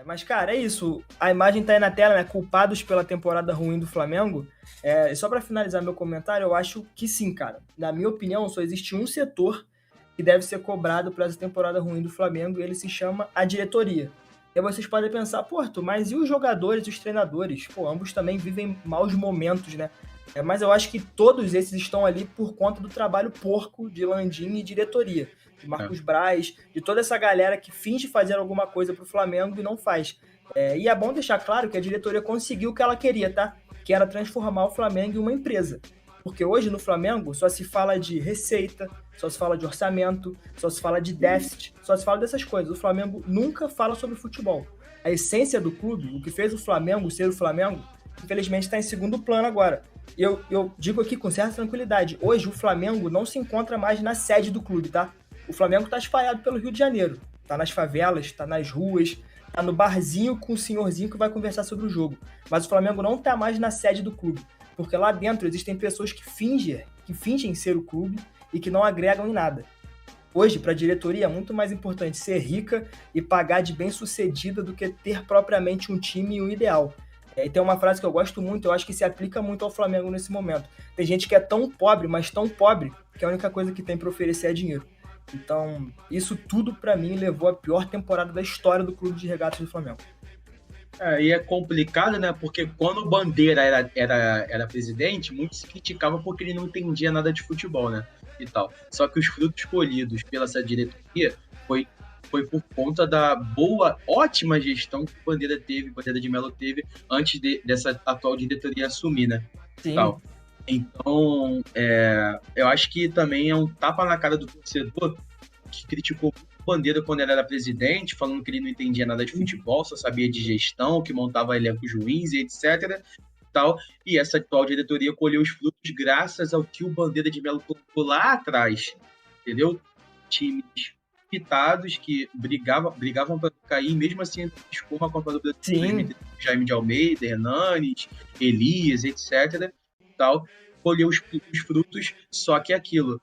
Mas, cara, é isso. A imagem tá aí na tela, né? Culpados pela temporada ruim do Flamengo. E só pra finalizar meu comentário, eu acho que sim, cara. Na minha opinião, só existe um setor que deve ser cobrado por essa temporada ruim do Flamengo e ele se chama a diretoria. E aí vocês podem pensar, pô, Arthur, mas e os jogadores e os treinadores? Pô, ambos também vivem maus momentos, né? Mas eu acho que todos esses estão ali por conta do trabalho porco de Landim e diretoria. De É. Marcos Braz, de toda essa galera que finge fazer alguma coisa pro Flamengo e não faz. E é bom deixar claro que a diretoria conseguiu o que ela queria, tá? Que era transformar o Flamengo em uma empresa. Porque hoje no Flamengo só se fala de receita, só se fala de orçamento, só se fala de déficit, só se fala dessas coisas. O Flamengo nunca fala sobre futebol. A essência do clube, o que fez o Flamengo ser o Flamengo, infelizmente está em segundo plano agora. E eu digo aqui com certa tranquilidade, hoje o Flamengo não se encontra mais na sede do clube, tá? O Flamengo está espalhado pelo Rio de Janeiro. Tá nas favelas, tá nas ruas, tá no barzinho com o senhorzinho que vai conversar sobre o jogo. Mas o Flamengo não tá mais na sede do clube. Porque lá dentro existem pessoas que fingem ser o clube e que não agregam em nada. Hoje, para a diretoria, é muito mais importante ser rica e pagar de bem-sucedida do que ter propriamente um time e um ideal. E tem uma frase que eu gosto muito, eu acho que se aplica muito ao Flamengo nesse momento. Tem gente que é tão pobre, mas tão pobre, que a única coisa que tem para oferecer é dinheiro. Então, isso tudo, para mim, levou à pior temporada da história do Clube de Regatas do Flamengo. E é complicado, né? Porque quando o Bandeira era presidente, muitos se criticavam porque ele não entendia nada de futebol, né? E tal. Só que os frutos colhidos pela essa diretoria foi por conta da ótima gestão que o Bandeira de Mello teve antes dessa atual diretoria assumir, né? Sim. Tal. Então, eu acho que também é um tapa na cara do torcedor que criticou o Bandeira quando ele era presidente, falando que ele não entendia nada de futebol, só sabia de gestão, que montava elencos ruins e etc. Tal. E essa atual diretoria colheu os frutos graças ao que o Bandeira de Mello colocou lá atrás, entendeu? Times pitados que brigavam para cair, mesmo assim, como a Copa do Brasil, Jaime de Almeida, Hernanes, Elias, etc. Tal, colheu os frutos, só que aquilo,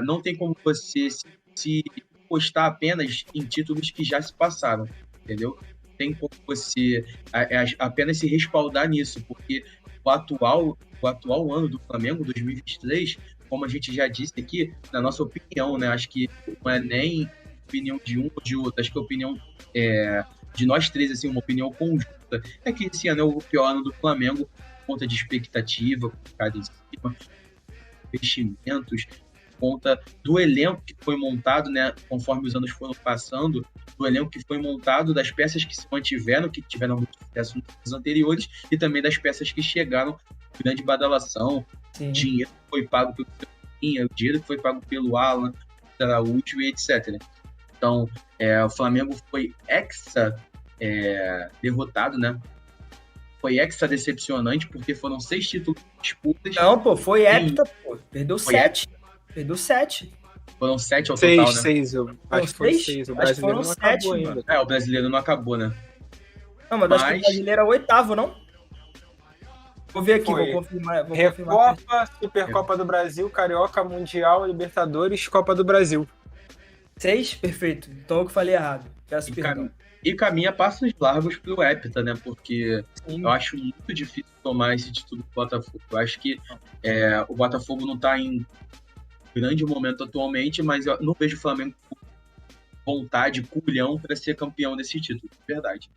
não tem como você se postar apenas em títulos que já se passaram, entendeu? Tem como você apenas se respaldar nisso, porque o atual ano do Flamengo, 2023, como a gente já disse aqui, na nossa opinião, né? Acho que não é nem opinião de um ou de outro, acho que a opinião de nós três, assim, uma opinião conjunta, é que esse ano é o pior ano do Flamengo, por conta de expectativa, por em cima, investimentos, conta do elenco que foi montado, né, conforme os anos foram passando, do elenco que foi montado, das peças que se mantiveram, que tiveram muito sucesso nos anos anteriores, e também das peças que chegaram, grande badalação, dinheiro que foi pago pelo o dinheiro que foi pago pelo Alan, Araújo e etc. Então, o Flamengo foi derrotado, né? Foi decepcionante, porque foram 6 títulos disputas. Não, pô, foi hepta, pô. Perdeu 7. Perdeu 7. Foram 7 ao total, né? 6, acho que foi 6. O brasileiro não acabou ainda. O brasileiro não acabou, né? Não, mas acho que o brasileiro é o 8º, não? Vou ver aqui, vou confirmar. Recopa, Supercopa do Brasil, Carioca, Mundial, Libertadores, Copa do Brasil. 6? Perfeito. Então eu que falei errado. Peço perdão. E caminha passos largos pro hepta, né? Porque eu acho muito difícil tomar esse título do Botafogo. Eu acho que o Botafogo não tá em grande momento atualmente, mas eu não vejo o Flamengo com vontade, culhão, para ser campeão desse título, de verdade.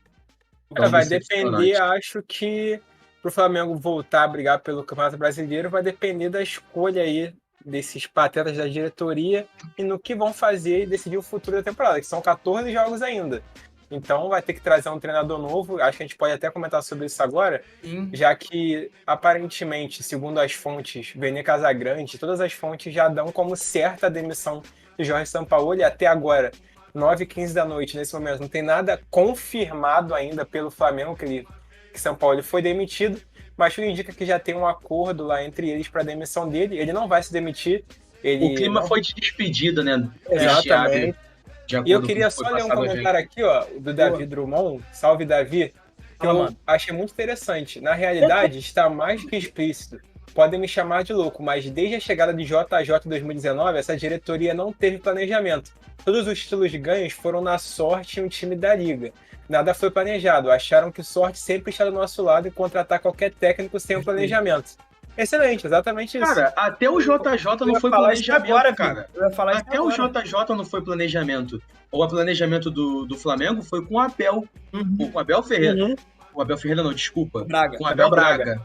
Vai depender, acho que pro Flamengo voltar a brigar pelo Campeonato Brasileiro, vai depender da escolha aí desses patetas da diretoria e no que vão fazer e decidir o futuro da temporada, que são 14 jogos ainda. Então vai ter que trazer um treinador novo, acho que a gente pode até comentar sobre isso agora, já que aparentemente, segundo as fontes, Vene Casagrande, todas as fontes já dão como certa a demissão de Jorge Sampaoli, até agora, 9h15 da noite, nesse momento, não tem nada confirmado ainda pelo Flamengo que Sampaoli foi demitido, mas tudo indica que já tem um acordo lá entre eles para a demissão dele, ele não vai se demitir. O clima foi de despedida, né? Exatamente. E eu queria só ler um comentário aqui, ó, do Davi Drummond, salve Davi, que eu achei muito interessante. Na realidade, está mais do que explícito. podem me chamar de louco, mas desde a chegada de JJ em 2019, essa diretoria não teve planejamento. Todos os títulos ganhos foram na sorte em um time da liga. Nada foi planejado. Acharam que sorte sempre está do nosso lado e contratar qualquer técnico sem um planejamento. Excelente, exatamente isso. Cara, até o JJ não foi planejamento, agora, cara. Eu ia falar até o JJ não foi planejamento. O planejamento do Flamengo foi com o Abel. Com o Abel Ferreira. Com o Abel Ferreira não, desculpa. Com o Abel Braga.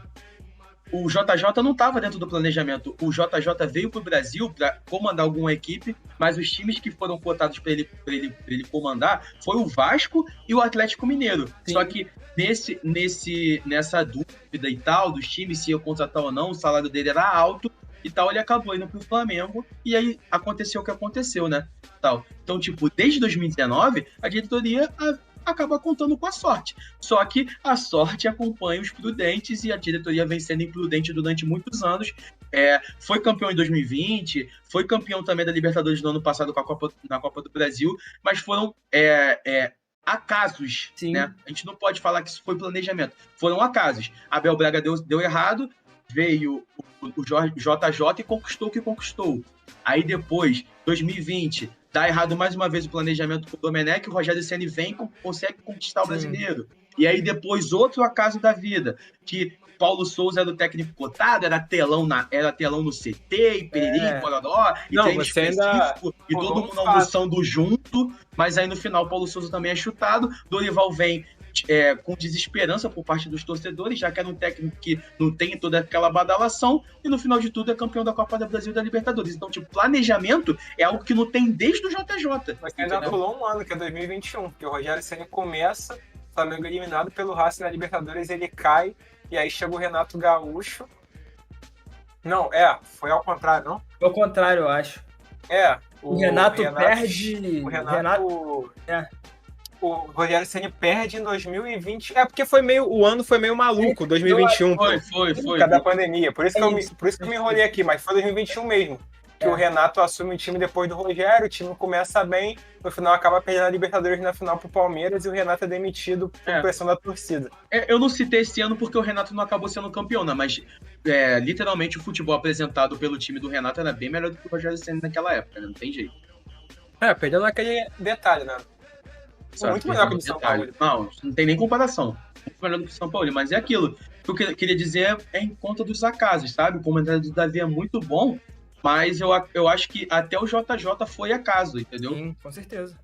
O JJ não estava dentro do planejamento. O JJ veio para o Brasil para comandar alguma equipe, mas os times que foram cotados para ele comandar foi o Vasco e o Atlético Mineiro. Sim. Só que nessa dúvida e tal, dos times, se ia contratar ou não, o salário dele era alto e tal, ele acabou indo pro Flamengo e aí aconteceu o que aconteceu, né? Tal. Então, tipo, desde 2019, a diretoria acaba contando com a sorte. Só que a sorte acompanha os prudentes e a diretoria vem sendo imprudente durante muitos anos. Foi campeão em 2020, foi campeão também da Libertadores no ano passado na Copa do Brasil, mas foram acasos, né? A gente não pode falar que isso foi planejamento. Foram acasos. Abel Braga deu errado, veio o JJ e conquistou o que conquistou. Aí depois, 2020, dá errado mais uma vez o planejamento com o Domenech, o Rogério Ceni vem e consegue conquistar o brasileiro. E aí depois outro acaso da vida, que Paulo Souza era o técnico cotado, era telão no CT, e periri, pororó, e treino específico, e todo mundo almoçando junto, mas aí no final Paulo Souza também é chutado, Dorival vem com desesperança por parte dos torcedores, já que era um técnico que não tem toda aquela badalação, e no final de tudo é campeão da Copa do Brasil e da Libertadores. Então, tipo, planejamento é algo que não tem desde o JJ. Mas ainda pulou um ano, que é 2021, porque o Rogério Ceni começa, o Flamengo eliminado pelo Racing na Libertadores, ele cai, e aí chega o Renato Gaúcho. Não, foi ao contrário, não? Foi ao contrário, eu acho. O Renato perde... O Rogério Ceni perde em 2020. Porque o ano foi meio maluco, 2021. Foi. Por causa da pandemia. Por isso que eu me enrolei aqui, mas foi 2021 mesmo. Que o Renato assume o time depois do Rogério, o time começa bem, no final acaba perdendo a Libertadores na final pro Palmeiras e o Renato é demitido por pressão da torcida. Eu não citei esse ano porque o Renato não acabou sendo campeão, né? Mas literalmente o futebol apresentado pelo time do Renato era bem melhor do que o Rogério Ceni naquela época, né? Não tem jeito. Perdendo aquele detalhe, né? Muito melhor que o do São Paulo. Não tem nem comparação. Muito melhor do que o São Paulo, mas é aquilo. O que eu queria dizer é em conta dos acasos, sabe? O comentário do Davi é muito bom, mas eu acho que até o JJ foi acaso, entendeu? Sim, com certeza.